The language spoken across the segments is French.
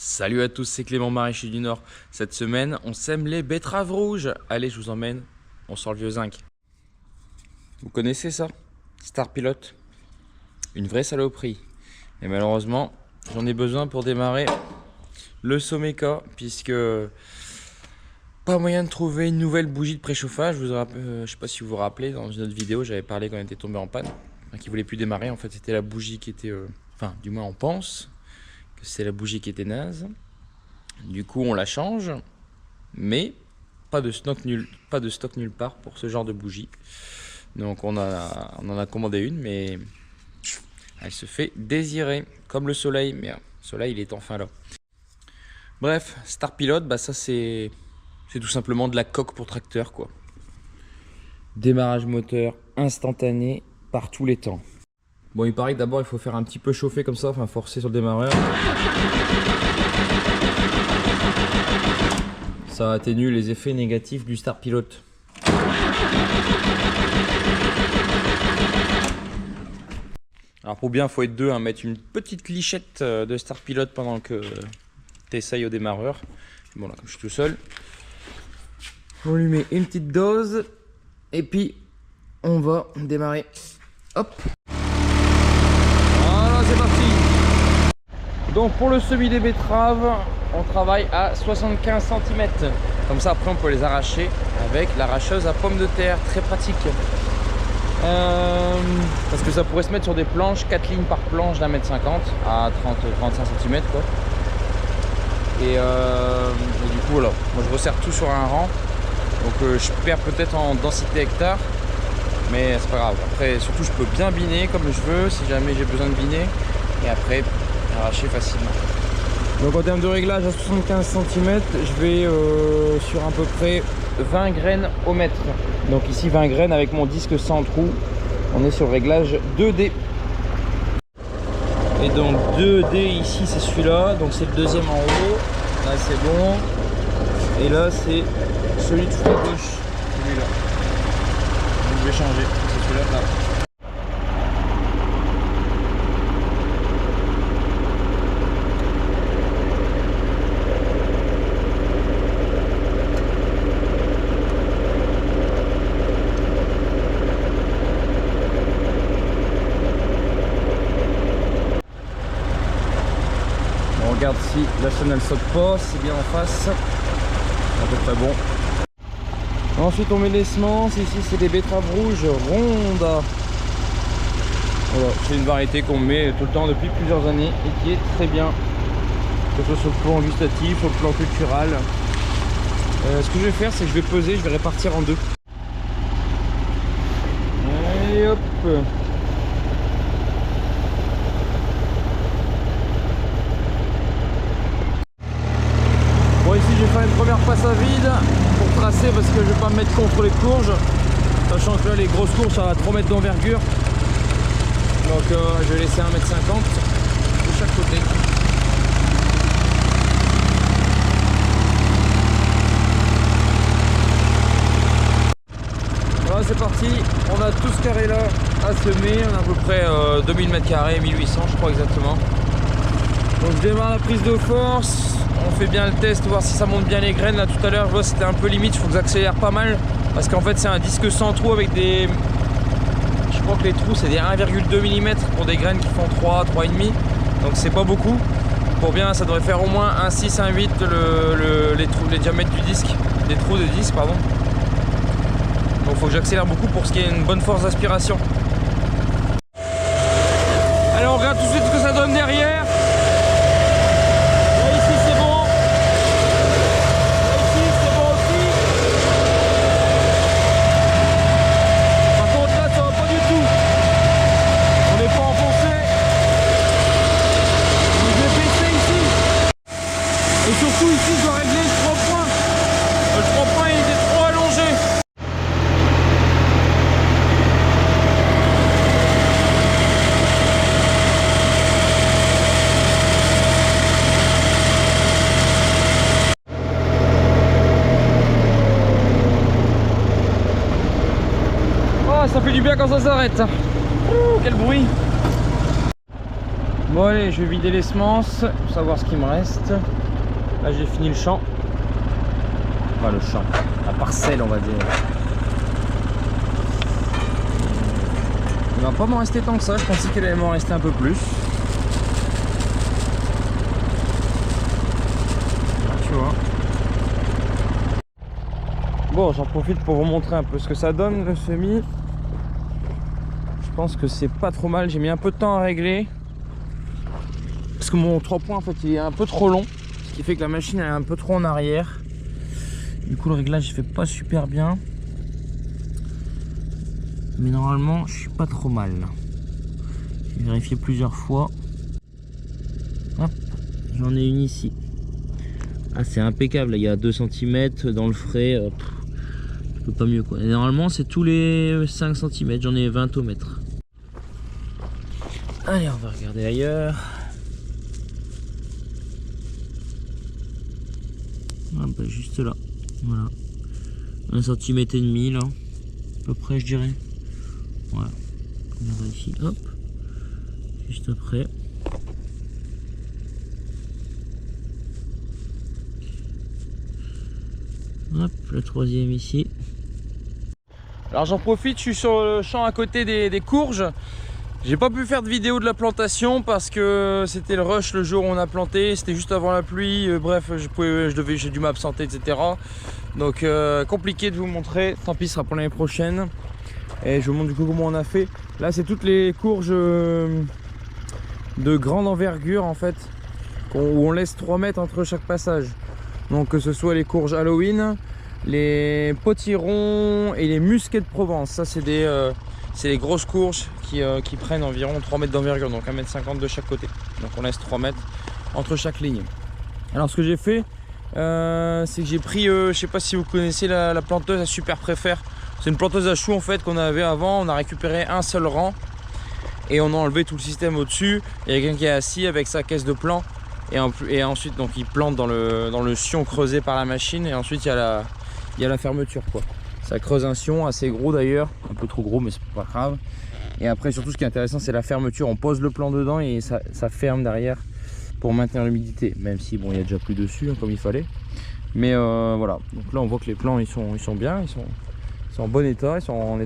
Salut à tous, c'est Clément Maraîcher du Nord. Cette semaine, on sème les betteraves rouges. Allez, je vous emmène, on sort le vieux zinc. Vous connaissez ça? Star Pilote. Une vraie saloperie. Et malheureusement, j'en ai besoin pour démarrer le Someca, puisque pas moyen de trouver une nouvelle bougie de préchauffage. Je sais pas si vous vous rappelez, dans une autre vidéo, j'avais parlé quand on était tombé en panne, qui voulait plus démarrer. En fait, c'était la bougie qui était, enfin, du moins on pense que c'est la bougie qui était naze. Du coup, on la change, mais pas de stock nulle part pour ce genre de bougie. Donc on en a commandé une, mais elle se fait désirer, comme le soleil. Mais le soleil, il est enfin là. Bref, Star Pilote, bah ça c'est tout simplement de la coque pour tracteur, quoi. Démarrage moteur instantané par tous les temps. Bon, il paraît que d'abord il faut faire un petit peu chauffer comme ça, enfin forcer sur le démarreur. Ça atténue les effets négatifs du Star Pilote. Alors pour bien, il faut être deux, hein, mettre une petite lichette de Star Pilote pendant que tu essayes au démarreur. Bon là, comme je suis tout seul, on lui met une petite dose et puis on va démarrer. Hop. Voilà, c'est parti. Donc pour le semis des betteraves, on travaille à 75 cm. Comme ça, après, on peut les arracher avec l'arracheuse à pommes de terre. Très pratique. Parce que ça pourrait se mettre sur des planches, 4 lignes par planche d'1,50 m à 30-35 cm, quoi. Et du coup, voilà. Moi, je resserre tout sur un rang. Donc, je perds peut-être en densité hectare. Mais c'est pas grave. Après, surtout, je peux bien biner comme je veux, si jamais j'ai besoin de biner. Et après, arracher facilement. Donc en termes de réglage à 75 cm, je vais sur à peu près 20 graines au mètre. Donc ici 20 graines avec mon disque sans trou. On est sur le réglage 2D. Et donc 2D ici c'est celui-là, donc c'est le deuxième en haut. Là c'est bon. Et là c'est celui de la gauche, celui-là. Donc je vais changer, c'est celui-là là. Regarde si la chaîne elle saute pas, c'est bien en face, à peu près bon. Ensuite on met les semences, ici c'est des betteraves rouges rondes. Voilà, c'est une variété qu'on met tout le temps depuis plusieurs années et qui est très bien, que ce soit sur le plan gustatif, sur le plan culturel. Ce que je vais faire, c'est que je vais peser, je vais répartir en deux. Et hop. Bon, ici je vais faire une première passe à vide pour tracer parce que je vais pas me mettre contre les courges, sachant que là les grosses courges ça va 3 mètres d'envergure. Donc je vais laisser 1,50 m de chaque côté. Voilà, c'est parti, on a tout ce carré là à semer, on a à peu près 2000 m², 1800 je crois exactement. Donc je démarre la prise de force, on fait bien le test, voir si ça monte bien les graines. Là tout à l'heure je vois c'était un peu limite, il faut que j'accélère pas mal parce qu'en fait c'est un disque sans trou avec des... Je crois que les trous c'est des 1,2 mm pour des graines qui font 3, 3,5. Donc c'est pas beaucoup. Pour bien ça devrait faire au moins 1,6, 1,8 les diamètres du disque, des trous de disque pardon. Donc il faut que j'accélère beaucoup pour ce qui est une bonne force d'aspiration. Allez, on regarde tout de suite ce que ça donne derrière. Là ici c'est bon. Là ici c'est bon aussi. Par contre là ça va pas du tout. On n'est pas enfoncé. Je vais baisser ici. Et surtout ici je dois régler le 3 points. Le 3 points il était trop allongé. Ça fait du bien quand ça s'arrête. Quel bruit. Bon allez, je vais vider les semences pour savoir ce qu'il me reste. Là j'ai fini le champ. Enfin le champ, la parcelle on va dire. Il va pas m'en rester tant que ça, je pensais qu'il allait m'en rester un peu plus. Là, tu vois. Bon, j'en profite pour vous montrer un peu ce que ça donne le semis. Je pense que c'est pas trop mal, j'ai mis un peu de temps à régler. Parce que mon 3 points en fait il est un peu trop long. Ce qui fait que la machine est un peu trop en arrière. Du coup le réglage il fait pas super bien. Mais normalement je suis pas trop mal. J'ai vérifié plusieurs fois. Hop, j'en ai une ici. Ah c'est impeccable, il y a 2 cm dans le frais. Je peux pas mieux quoi. Et normalement c'est tous les 5 cm, j'en ai 20 au mètre. Allez on va regarder ailleurs. Ah bah juste là, voilà. 1,5 cm là, à peu près je dirais. Voilà, on va ici, hop, juste après. Hop, le troisième ici. Alors j'en profite, je suis sur le champ à côté des courges. J'ai pas pu faire de vidéo de la plantation parce que c'était le rush le jour où on a planté, c'était juste avant la pluie, bref j'ai dû m'absenter etc. Donc compliqué de vous montrer, tant pis ce sera pour l'année prochaine. Et je vous montre du coup comment on a fait. Là c'est toutes les courges de grande envergure en fait, où on laisse 3 mètres entre chaque passage. Donc que ce soit les courges Halloween, les potirons et les musquets de Provence. Ça c'est les grosses courges qui prennent environ 3 mètres d'envergure, donc 1,50 m de chaque côté. Donc on laisse 3 mètres entre chaque ligne. Alors ce que j'ai fait, c'est que j'ai pris, je sais pas si vous connaissez la planteuse à Super Préfère. C'est une planteuse à choux en fait qu'on avait avant. On a récupéré un seul rang et on a enlevé tout le système au-dessus. Il y a quelqu'un qui est assis avec sa caisse de plan et ensuite donc il plante dans le sion creusé par la machine et ensuite il y a la fermeture quoi. Ça creuse un sion assez gros d'ailleurs, un peu trop gros mais c'est pas grave. Et après surtout ce qui est intéressant c'est la fermeture, on pose le plan dedans et ça ferme derrière pour maintenir l'humidité, même si bon il y a déjà plus dessus hein, comme il fallait. Mais voilà, donc là on voit que les plants ils sont bien, ils sont en bon état, ils sont en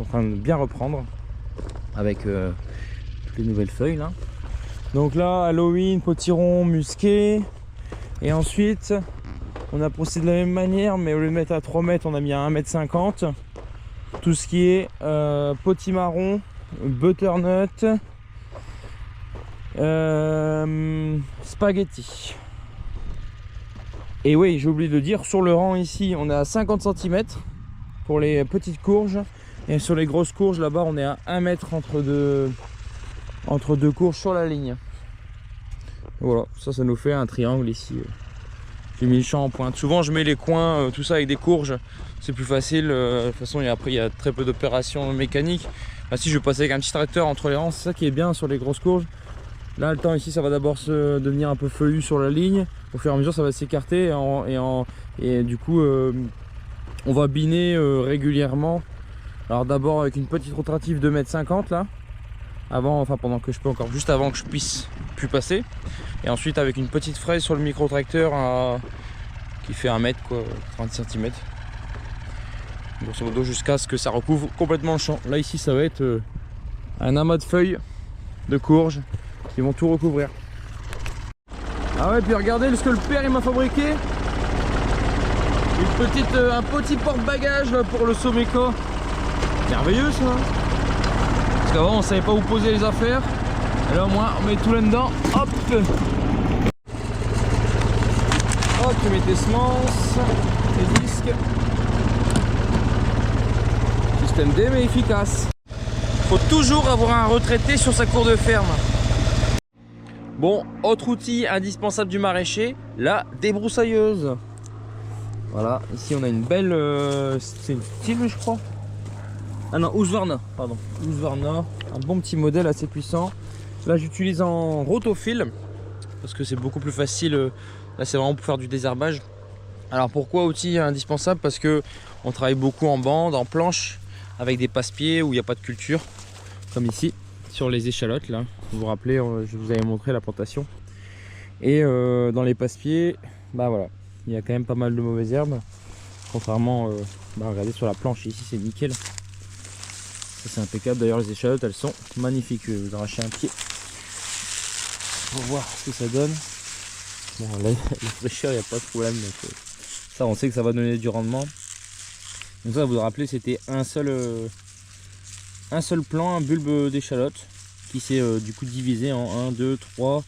train de bien reprendre avec toutes les nouvelles feuilles là. Donc là Halloween, potiron, musqué et ensuite on a procédé de la même manière mais au lieu de mettre à 3 mètres on a mis à 1,50 m. Tout ce qui est potimarron, butternut, spaghetti. Et oui j'ai oublié de le dire, sur le rang ici on est à 50 cm pour les petites courges et sur les grosses courges là-bas on est à 1 mètre entre deux courges sur la ligne. Voilà, ça nous fait un triangle ici. J'ai mis le champ en pointe. Souvent je mets les coins, tout ça avec des courges, c'est plus facile. De toute façon après il y a très peu d'opérations mécaniques. Là, si je vais passer avec un petit tracteur entre les rangs, c'est ça qui est bien sur les grosses courges. Là le temps ici ça va d'abord devenir un peu feuillu sur la ligne. Au fur et à mesure ça va s'écarter et du coup on va biner régulièrement. Alors d'abord avec une petite rotative de 1,50 m là. Pendant que je peux encore, juste avant que je puisse plus passer. Et ensuite avec une petite fraise sur le micro tracteur qui fait 1 mètre quoi, 30 cm. Grosso modo jusqu'à ce que ça recouvre complètement le champ. Là ici ça va être un amas de feuilles de courges qui vont tout recouvrir. Ah ouais, puis regardez ce que le père il m'a fabriqué. Un petit porte-bagages pour le Someco. Merveilleux ça. Parce qu'avant on savait pas où poser les affaires. Et là au moins on met tout là-dedans. Hop. Oh, tu mets tes semences, tes disques. Système D mais efficace. Faut toujours avoir un retraité sur sa cour de ferme. Bon, autre outil indispensable du maraîcher, la débroussailleuse. Voilà, ici on a une belle, c'est une Stihl je crois. Ah non, Husqvarna, pardon. Husqvarna, un bon petit modèle assez puissant. Là j'utilise en rotofil parce que c'est beaucoup plus facile. Là c'est vraiment pour faire du désherbage. Alors pourquoi outil indispensable? Parce que on travaille beaucoup en bande, en planche, avec des passe-pieds où il n'y a pas de culture, comme ici. sur les échalotes là. Vous vous rappelez, je vous avais montré la plantation. Et dans les passe-pieds, bah voilà, il y a quand même pas mal de mauvaises herbes. Contrairement, regardez sur la planche ici, c'est nickel. Ça c'est impeccable. D'ailleurs les échalotes elles sont magnifiques. Je vais vous arracher un pied pour voir ce que ça donne. Bon là, la fraîcheur il n'y a pas de problème. Donc, ça on sait que ça va donner du rendement. Donc ça vous vous rappelez, c'était un seul plant, un bulbe d'échalote qui s'est du coup divisé en 1, 2, 3,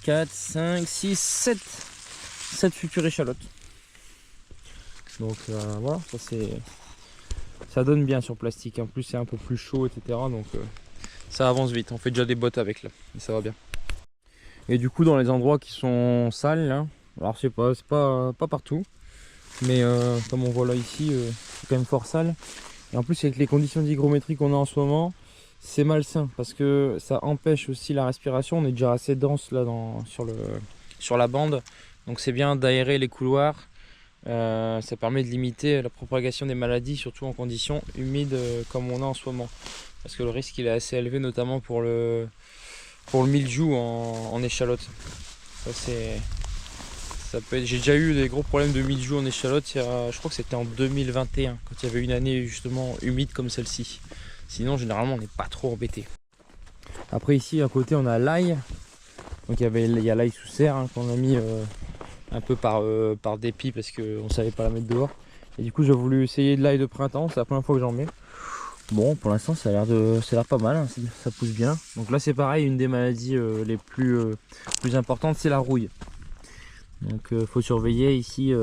4, 5, 6, 7 futures échalotes. Donc voilà, ça donne bien sur plastique. En plus c'est un peu plus chaud, etc. Donc ça avance vite. On fait déjà des bottes avec là, et ça va bien. Et du coup dans les endroits qui sont sales là, alors c'est pas partout, mais comme on voit là ici, c'est quand même fort sale. Et en plus avec les conditions d'hygrométrie qu'on a en ce moment, c'est malsain parce que ça empêche aussi la respiration. On est déjà assez dense là sur la bande, donc c'est bien d'aérer les couloirs. Ça permet de limiter la propagation des maladies, surtout en conditions humides comme on a en ce moment, parce que le risque il est assez élevé, notamment pour le mildiou en échalote. Ça peut être, j'ai déjà eu des gros problèmes de mildiou en échalote, je crois que c'était en 2021 quand il y avait une année justement humide comme celle-ci. Sinon généralement on n'est pas trop embêté. Après ici à côté on a l'ail, donc il y a l'ail sous serre hein, qu'on a mis un peu par dépit parce qu'on ne savait pas la mettre dehors. Et du coup j'ai voulu essayer de l'ail de printemps, c'est la première fois que j'en mets. Bon pour l'instant ça a l'air pas mal, hein, ça pousse bien. Donc là c'est pareil, une des maladies les plus importantes c'est la rouille. Donc faut surveiller ici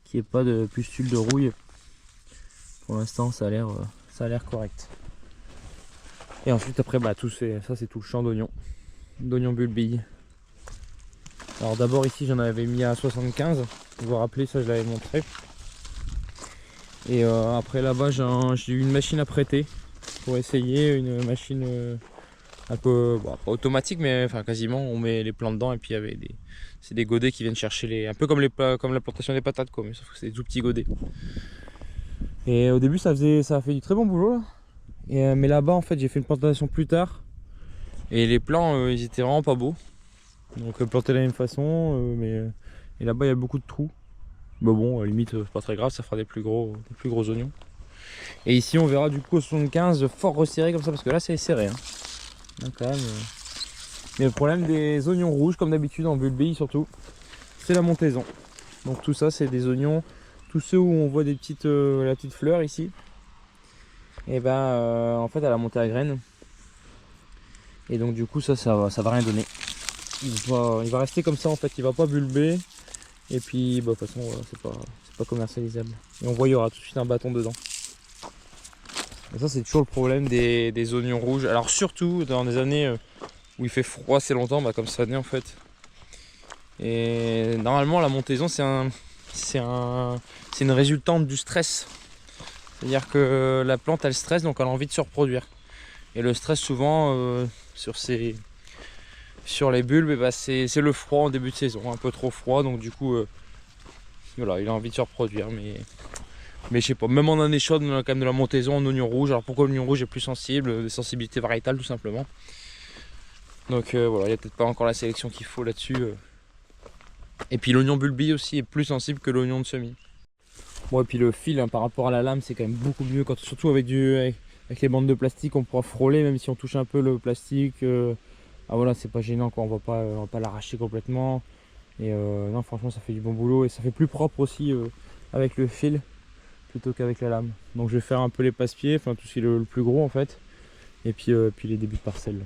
qu'il n'y ait pas de pustules de rouille. Pour l'instant ça a l'air correct. Et ensuite après ça c'est tout le champ d'oignons bulbilles. Alors d'abord ici j'en avais mis à 75, vous vous rappelez, ça je l'avais montré. Et après là-bas j'ai eu une machine à prêter pour essayer, une machine un peu pas automatique mais enfin quasiment, on met les plants dedans et puis il y avait c'est des godets qui viennent chercher un peu comme comme la plantation des patates quoi, mais sauf que c'est des tout petits godets. Et au début ça a fait du très bon boulot là. Et, mais là-bas en fait j'ai fait une plantation plus tard et les plants ils étaient vraiment pas beaux. Donc planter de la même façon, et là-bas il y a beaucoup de trous. Mais bon, à la limite c'est pas très grave, ça fera des plus gros oignons. Et ici on verra du coup au 75 fort resserré comme ça, parce que là c'est serré hein. Donc, quand même, mais le problème des oignons rouges, comme d'habitude en bulbilles surtout, c'est la montaison. Donc tout ça c'est des oignons, tous ceux où on voit la petite fleur ici, et ben en fait elle a monté à graines. Et donc du coup ça va rien donner. Il va rester comme ça en fait, il va pas bulber. Et puis de toute façon c'est pas commercialisable. Et on voit il y aura tout de suite un bâton dedans. Et ça c'est toujours le problème des oignons rouges. Alors surtout dans des années où il fait froid assez longtemps, comme cette année en fait. Et normalement la montaison c'est une résultante du stress. C'est-à-dire que la plante elle stresse, donc elle a envie de se reproduire. Et le stress souvent sur les bulbes, c'est le froid en début de saison, un peu trop froid, donc du coup voilà, il a envie de se reproduire. Mais je sais pas, même en année chaude on a quand même de la montaison en oignon rouge. Alors pourquoi l'oignon rouge est plus sensible? Des sensibilités variétales tout simplement. Donc voilà, il n'y a peut-être pas encore la sélection qu'il faut là-dessus. Et puis l'oignon bulbille aussi est plus sensible que l'oignon de semis. Bon, et puis le fil hein, par rapport à la lame c'est quand même beaucoup mieux, surtout avec les bandes de plastique on pourra frôler, même si on touche un peu le plastique. Ah voilà, c'est pas gênant quoi, on va pas l'arracher complètement. Et non franchement ça fait du bon boulot et ça fait plus propre aussi avec le fil plutôt qu'avec la lame. Donc je vais faire un peu les passe-pieds, enfin tout ce qui est le plus gros en fait. Et puis les débuts de parcelles.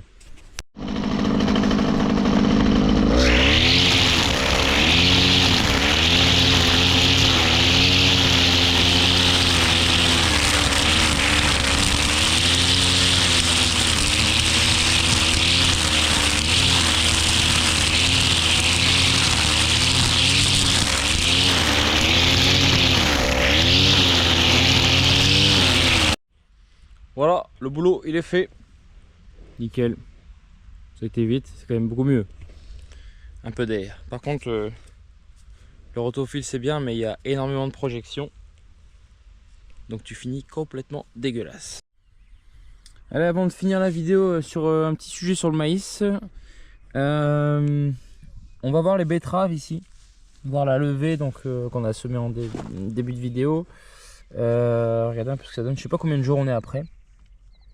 Voilà, le boulot il est fait. Nickel. Ça a été vite, c'est quand même beaucoup mieux. Un peu d'air. Par contre, le rotofil c'est bien, mais il y a énormément de projections. Donc tu finis complètement dégueulasse. Allez, avant de finir la vidéo sur un petit sujet sur le maïs, on va voir les betteraves ici, voir la levée donc qu'on a semé en début de vidéo. Regardez un peu ce que ça donne. Je sais pas combien de jours on est après.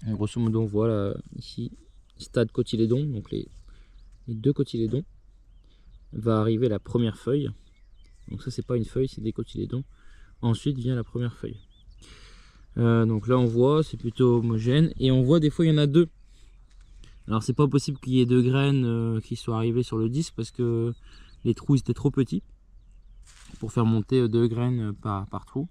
Grosso modo, on voit là, ici stade cotylédon, donc les deux cotylédons. Va arriver la première feuille. Donc ça c'est pas une feuille, c'est des cotylédons. Ensuite vient la première feuille. Donc là on voit, c'est plutôt homogène. Et on voit des fois il y en a deux. Alors c'est pas possible qu'il y ait deux graines qui soient arrivées sur le disque parce que les trous étaient trop petits pour faire monter deux graines par trou.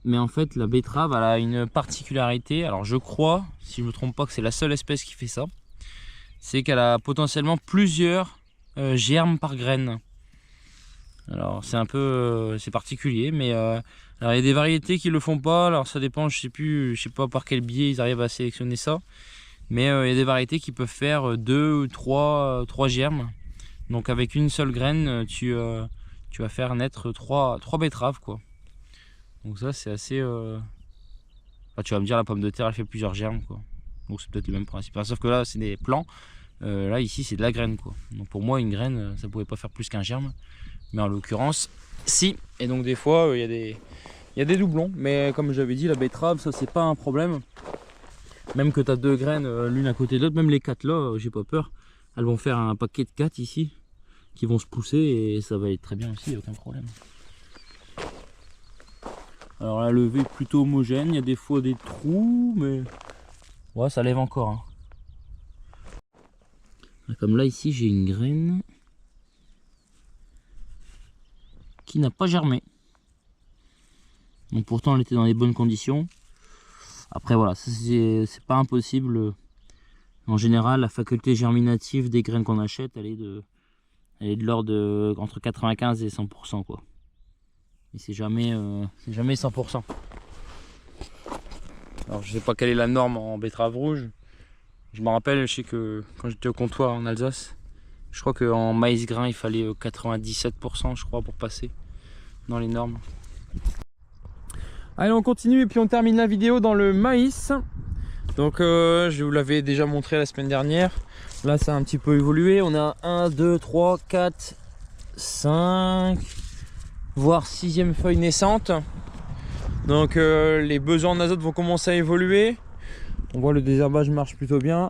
Mais en fait la betterave elle a une particularité. Alors je crois, si je me trompe pas, que c'est la seule espèce qui fait ça. C'est qu'elle a potentiellement plusieurs germes par graine. Alors c'est un peu c'est particulier, mais alors il y a des variétés qui le font pas. Alors ça dépend, je sais pas par quel biais ils arrivent à sélectionner ça, mais il y a des variétés qui peuvent faire 2 ou 3 germes. Donc avec une seule graine tu vas faire naître 3 betteraves quoi. Donc ça c'est assez enfin, tu vas me dire la pomme de terre elle fait plusieurs germes quoi. Donc c'est peut-être le même principe, enfin, sauf que là c'est des plants. Là ici c'est de la graine quoi. Donc pour moi une graine ça pouvait pas faire plus qu'un germe, mais en l'occurrence si. Et donc des fois il y a des doublons, mais comme j'avais dit la betterave ça c'est pas un problème. Même que tu as deux graines l'une à côté de l'autre, même les 4 là j'ai pas peur, elles vont faire un paquet de 4 ici qui vont se pousser et ça va être très bien aussi, aucun problème. Alors la levée est plutôt homogène, il y a des fois des trous mais ouais ça lève encore hein. Comme là ici j'ai une graine qui n'a pas germé. Donc pourtant elle était dans les bonnes conditions. Après voilà, c'est pas impossible. En général la faculté germinative des graines qu'on achète elle est de l'ordre de entre 95 et 100% quoi. Et c'est jamais 100%. Alors je sais pas quelle est la norme en betterave rouge. Je me rappelle, je sais que quand j'étais au comptoir en Alsace, je crois qu'en maïs grain il fallait 97% je crois pour passer dans les normes. Allez on continue et puis on termine la vidéo dans le maïs. Donc je vous l'avais déjà montré la semaine dernière. Là ça a un petit peu évolué. On a 1, 2, 3, 4, 5, voire 6e feuille naissante. Donc les besoins en azote vont commencer à évoluer. On voit le désherbage marche plutôt bien.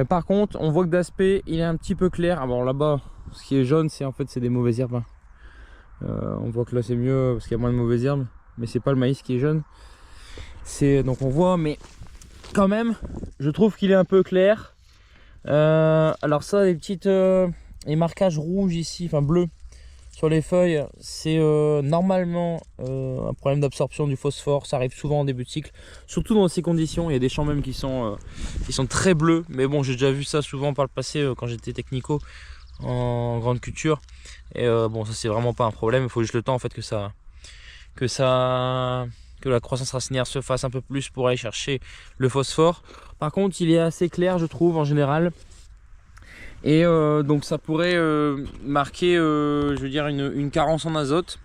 Par contre on voit que d'aspect il est un petit peu clair. Alors là-bas ce qui est jaune c'est en fait c'est des mauvaises herbes. On voit que là c'est mieux parce qu'il y a moins de mauvaises herbes. Mais c'est pas le maïs qui est jaune. Donc on voit, mais quand même je trouve qu'il est un peu clair. Alors ça les petites les marquages rouges ici, enfin bleus sur les feuilles, c'est normalement un problème d'absorption du phosphore. Ça arrive souvent en début de cycle, surtout dans ces conditions. Il y a des champs même qui sont très bleus, mais bon j'ai déjà vu ça souvent par le passé quand j'étais technico en grande culture. Et bon ça c'est vraiment pas un problème, il faut juste le temps en fait que la croissance racinaire se fasse un peu plus pour aller chercher le phosphore. Par contre il est assez clair je trouve en général. Et donc ça pourrait marquer je veux dire une carence en azote.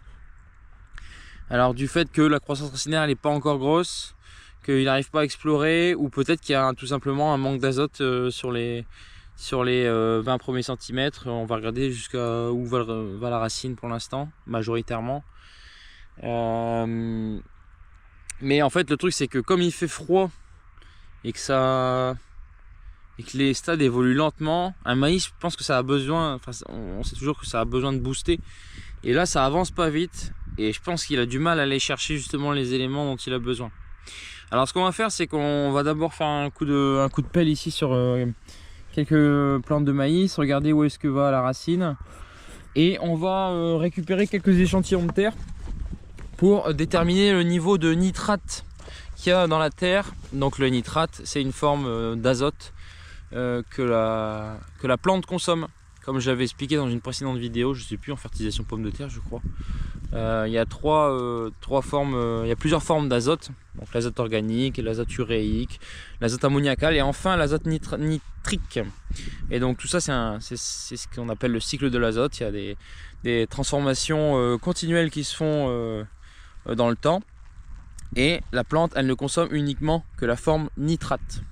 Alors du fait que la croissance racinaire elle n'est pas encore grosse, qu'il n'arrive pas à explorer, ou peut-être qu'il y a tout simplement un manque d'azote sur les 20 premiers centimètres. On va regarder jusqu'à où va la racine pour l'instant, majoritairement. Mais en fait le truc c'est que comme il fait froid et que les stades évoluent lentement, un maïs je pense que ça a besoin, enfin on sait toujours que ça a besoin de booster, et là ça avance pas vite et je pense qu'il a du mal à aller chercher justement les éléments dont il a besoin. Alors ce qu'on va faire c'est qu'on va d'abord faire un coup de pelle ici sur quelques plantes de maïs, regarder où est-ce que va la racine, et on va récupérer quelques échantillons de terre pour déterminer le niveau de nitrate qu'il y a dans la terre. Donc le nitrate c'est une forme d'azote que la plante consomme, comme j'avais expliqué dans une précédente vidéo, je sais plus, en fertilisation pomme de terre je crois. Il y a trois formes, il y a plusieurs formes d'azote, donc l'azote organique, l'azote uréique, l'azote ammoniacal et enfin l'azote nitrique. Et donc tout ça c'est ce qu'on appelle le cycle de l'azote. Il y a des transformations continuelles qui se font dans le temps. Et la plante, elle ne consomme uniquement que la forme nitrate.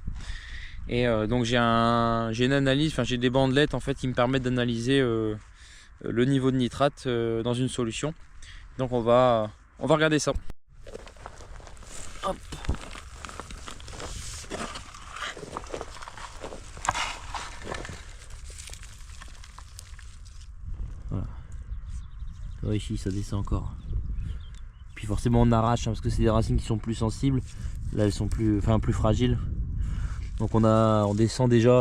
Et donc j'ai une analyse, enfin j'ai des bandelettes en fait qui me permettent d'analyser le niveau de nitrate dans une solution. Donc on va regarder ça. Hop. Voilà. Ouais, ici ça descend encore. Puis forcément on arrache hein, parce que c'est des racines qui sont plus sensibles. Là elles sont plus fragiles. Donc on descend déjà.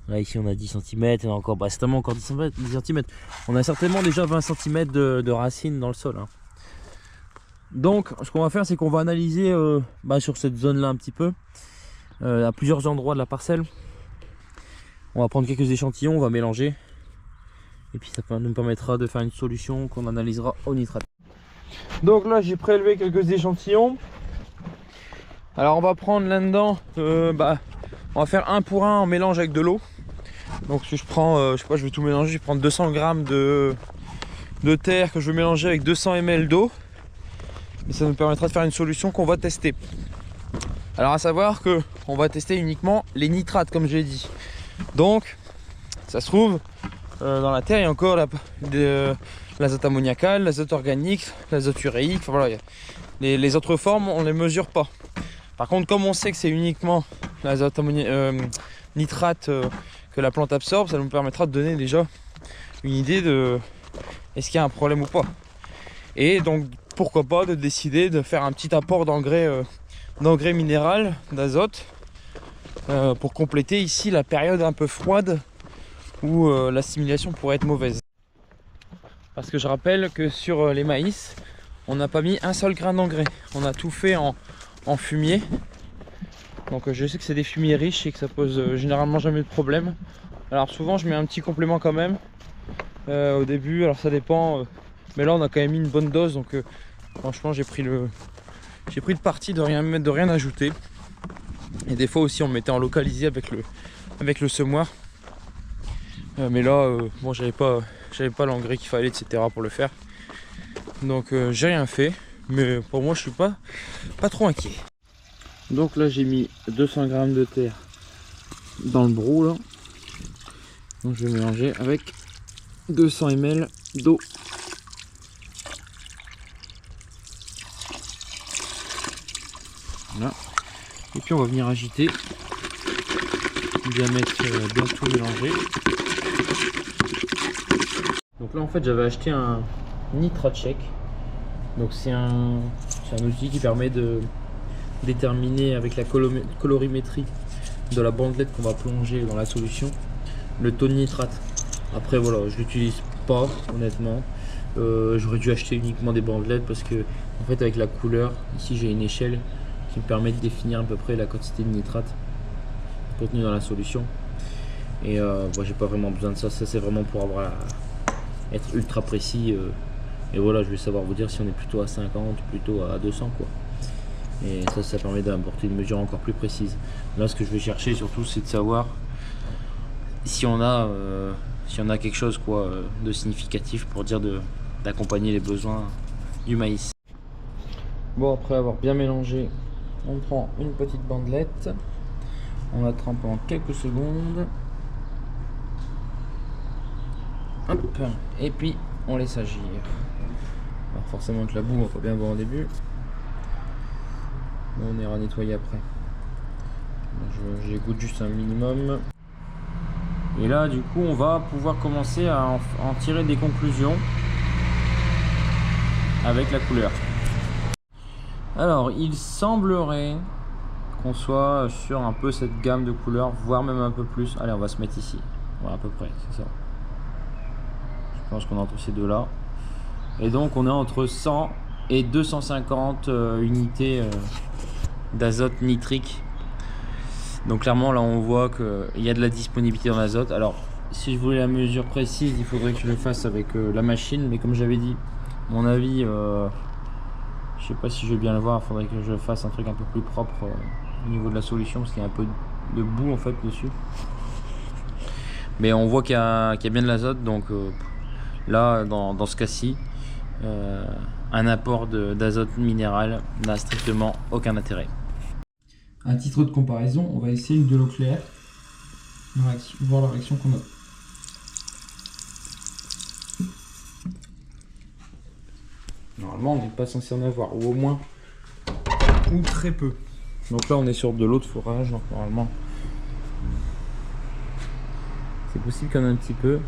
Là ici on a 10 cm et encore, bah, certainement encore 10 cm. On a certainement déjà 20 cm de racines dans le sol. Hein. Donc ce qu'on va faire c'est qu'on va analyser sur cette zone là un petit peu. À plusieurs endroits de la parcelle. On va prendre quelques échantillons, on va mélanger. Et puis ça nous permettra de faire une solution qu'on analysera au nitrate. Donc là j'ai prélevé quelques échantillons. Alors on va prendre là-dedans, on va faire un pour un en mélange avec de l'eau. Donc si je prends, je sais pas, je vais tout mélanger, je vais prendre 200 g de terre que je vais mélanger avec 200 ml d'eau. Et ça nous permettra de faire une solution qu'on va tester. Alors à savoir que on va tester uniquement les nitrates comme je l'ai dit. Donc ça se trouve dans la terre il y a encore l'azote ammoniacal, l'azote organique, l'azote uréique, enfin voilà, les autres formes on les mesure pas. Par contre comme on sait que c'est uniquement l'azote nitrate que la plante absorbe, ça nous permettra de donner déjà une idée de est-ce qu'il y a un problème ou pas. Et donc pourquoi pas de décider de faire un petit apport d'engrais minéral, d'azote, pour compléter ici la période un peu froide où l'assimilation pourrait être mauvaise. Parce que je rappelle que sur les maïs, on n'a pas mis un seul grain d'engrais. On a tout fait en fumier. Donc je sais que c'est des fumiers riches et que ça pose généralement jamais de problème. Alors souvent je mets un petit complément quand même au début, alors ça dépend. Mais là on a quand même mis une bonne dose, donc franchement j'ai pris le parti de rien ajouter. Et des fois aussi on mettait en localisé avec le semoir. Mais là bon j'avais pas l'engrais qu'il fallait etc pour le faire. Donc j'ai rien fait. Mais pour moi je suis pas trop inquiet. Donc là j'ai mis 200 g de terre dans le brou là. Donc je vais mélanger avec 200 ml d'eau. Voilà. Et puis on va venir agiter. Bien mettre bien tout mélanger. Donc là en fait j'avais acheté un NitraCheck. Donc c'est un outil qui permet de déterminer avec la colorimétrie de la bandelette qu'on va plonger dans la solution le taux de nitrate. Après voilà, je l'utilise pas honnêtement. J'aurais dû acheter uniquement des bandelettes parce que en fait avec la couleur ici j'ai une échelle qui me permet de définir à peu près la quantité de nitrate contenue dans la solution. Et j'ai pas vraiment besoin de ça. Ça c'est vraiment pour être ultra précis. Et voilà, je vais savoir vous dire si on est plutôt à 50, plutôt à 200 quoi. Et ça permet d'apporter une mesure encore plus précise. Là ce que je vais chercher surtout c'est de savoir si on a quelque chose quoi de significatif pour dire d'accompagner les besoins du maïs. Bon, après avoir bien mélangé, on prend une petite bandelette, on la trempe pendant quelques secondes. Hop, et puis on laisse agir. Alors forcément avec la boue on va bien voir au début. Mais on ira nettoyer après. J'égoutte juste un minimum. Et là du coup on va pouvoir commencer à en tirer des conclusions avec la couleur. Alors il semblerait qu'on soit sur un peu cette gamme de couleurs, voire même un peu plus. Allez, on va se mettre ici, voilà à peu près, c'est ça. Je pense qu'on est entre ces deux là. Et donc on est entre 100 et 250 unités d'azote nitrique. Donc clairement là on voit qu'il y a de la disponibilité en azote. Alors si je voulais la mesure précise il faudrait que je le fasse avec la machine, mais comme j'avais dit, mon avis, je sais pas si je vais bien le voir, il faudrait que je fasse un truc un peu plus propre au niveau de la solution parce qu'il y a un peu de boue en fait dessus. Mais on voit qu'il y a bien de l'azote, donc là dans ce cas-ci un apport d'azote minéral n'a strictement aucun intérêt. À titre de comparaison, on va essayer de l'eau claire, voir la réaction qu'on a. Normalement, on n'est pas censé en avoir, ou au moins, ou très peu. Donc là, on est sur de l'eau de forage, donc normalement, c'est possible qu'il y en ait un petit peu.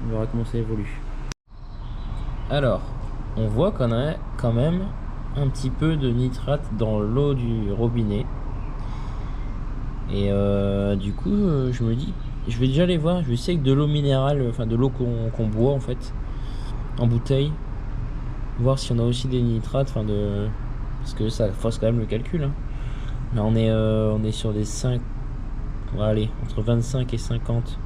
On verra comment ça évolue. Alors, on voit qu'on a quand même un petit peu de nitrate dans l'eau du robinet. Et du coup, je me dis, je vais déjà aller voir, je vais essayer avec de l'eau minérale, enfin de l'eau qu'on boit en fait, en bouteille. Voir si on a aussi des nitrates, parce que ça force quand même le calcul. Hein. Là, on est sur des 5, on va aller entre 25 et 50.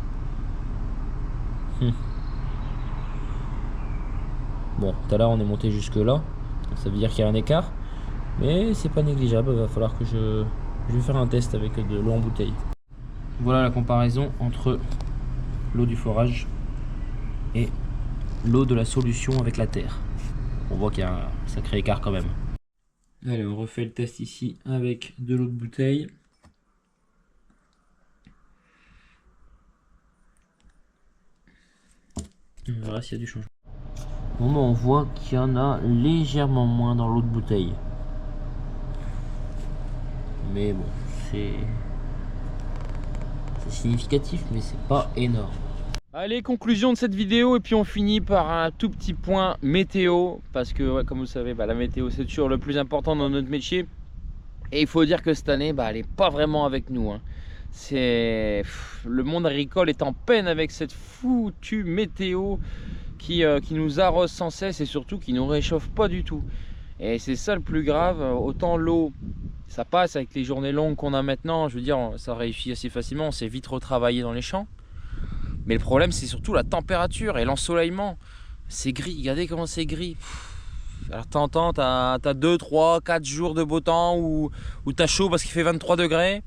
Bon, tout à l'heure on est monté jusque là, donc ça veut dire qu'il y a un écart, mais c'est pas négligeable. Il va falloir que je vais faire un test avec de l'eau en bouteille. Voilà la comparaison entre l'eau du forage et l'eau de la solution avec la terre. On voit qu'il y a un sacré écart quand même. Allez, on refait le test ici avec de l'eau de bouteille. On verra s'il y a du changement. Bon, bah, on voit qu'il y en a légèrement moins dans l'eau de bouteille. Mais bon, c'est significatif, mais c'est pas énorme. Allez, conclusion de cette vidéo, et puis on finit par un tout petit point météo, parce que ouais, comme vous savez, la météo c'est toujours le plus important dans notre métier, et il faut dire que cette année elle n'est pas vraiment avec nous. Hein. Le monde agricole est en peine avec cette foutue météo qui nous arrose sans cesse, et surtout qui nous réchauffe pas du tout. Et c'est ça le plus grave. Autant l'eau ça passe avec les journées longues qu'on a maintenant, je veux dire ça réussit assez facilement, on s'est vite retravaillé dans les champs. Mais le problème c'est surtout la température et l'ensoleillement. C'est gris, regardez comment c'est gris. Alors t'entends, t'as 2, 3, 4 jours de beau temps où t'as chaud parce qu'il fait 23 degrés.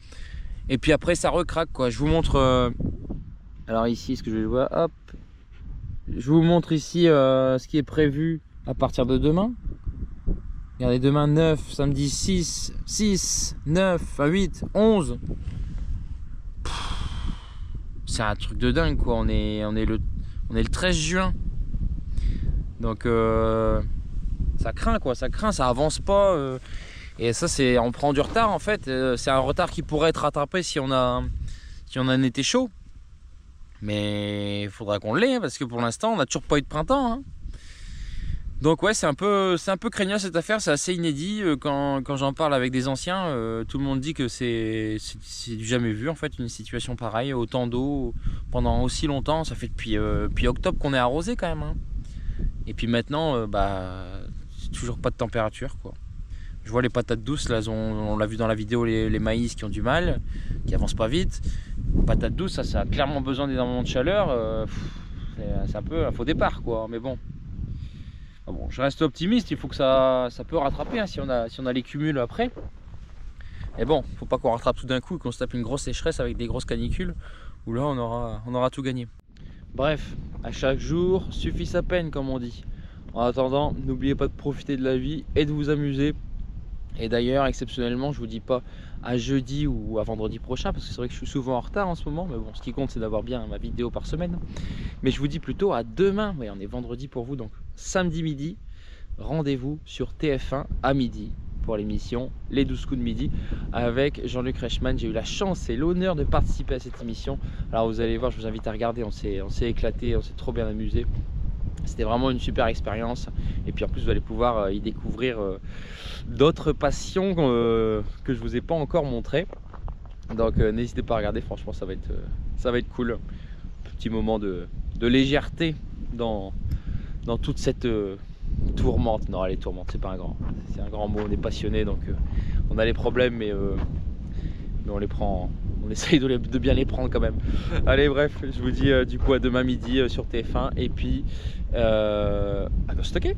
Et puis après ça recraque quoi. Je vous montre, alors ici, est-ce que je vais le voir, hop. Je vous montre ici ce qui est prévu à partir de demain. Regardez, demain 9, samedi 6, 9, 8, 11. C'est un truc de dingue quoi, on est le 13 juin. Donc ça craint quoi, ça avance pas. Et ça on prend du retard en fait. C'est un retard qui pourrait être rattrapé si on a un été chaud. Mais il faudra qu'on l'ait, parce que pour l'instant on n'a toujours pas eu de printemps. Hein. Donc ouais, c'est un peu craignant cette affaire, c'est assez inédit. Quand j'en parle avec des anciens, tout le monde dit que c'est du jamais vu en fait, une situation pareille, autant d'eau pendant aussi longtemps. Ça fait depuis octobre qu'on est arrosé quand même. Hein. Et puis maintenant, c'est toujours pas de température quoi. Je vois les patates douces, là, on l'a vu dans la vidéo, les maïs qui ont du mal, qui avancent pas vite. Les patates douces, ça a clairement besoin d'énormément de chaleur. C'est un peu un faux départ quoi, mais bon. Bon, je reste optimiste, il faut que ça peut rattraper hein, si on a les cumuls après. Et bon, faut pas qu'on rattrape tout d'un coup et qu'on se tape une grosse sécheresse avec des grosses canicules, où là on aura tout gagné. Bref, à chaque jour suffit sa peine comme on dit. En attendant, n'oubliez pas de profiter de la vie et de vous amuser. Et d'ailleurs, exceptionnellement, je vous dis pas à jeudi ou à vendredi prochain, parce que c'est vrai que je suis souvent en retard en ce moment, mais bon, ce qui compte c'est d'avoir bien ma vidéo par semaine. Mais je vous dis plutôt à demain, oui, on est vendredi pour vous, donc samedi midi, rendez-vous sur TF1 à midi pour l'émission Les 12 coups de midi avec Jean-Luc Reichmann. J'ai eu la chance et l'honneur de participer à cette émission. Alors vous allez voir, je vous invite à regarder, on s'est éclaté, on s'est trop bien amusé. C'était vraiment une super expérience. Et puis en plus, vous allez pouvoir y découvrir d'autres passions que je ne vous ai pas encore montrées. Donc n'hésitez pas à regarder, franchement ça va être cool. Petit moment de légèreté dans toute cette tourmente. Non, allez, tourmente, c'est un grand mot. On est passionné, donc on a les problèmes, mais on les prend. On essaye de bien les prendre quand même. Allez, bref, je vous dis du coup à demain midi sur TF1. Et puis, à nous stocker.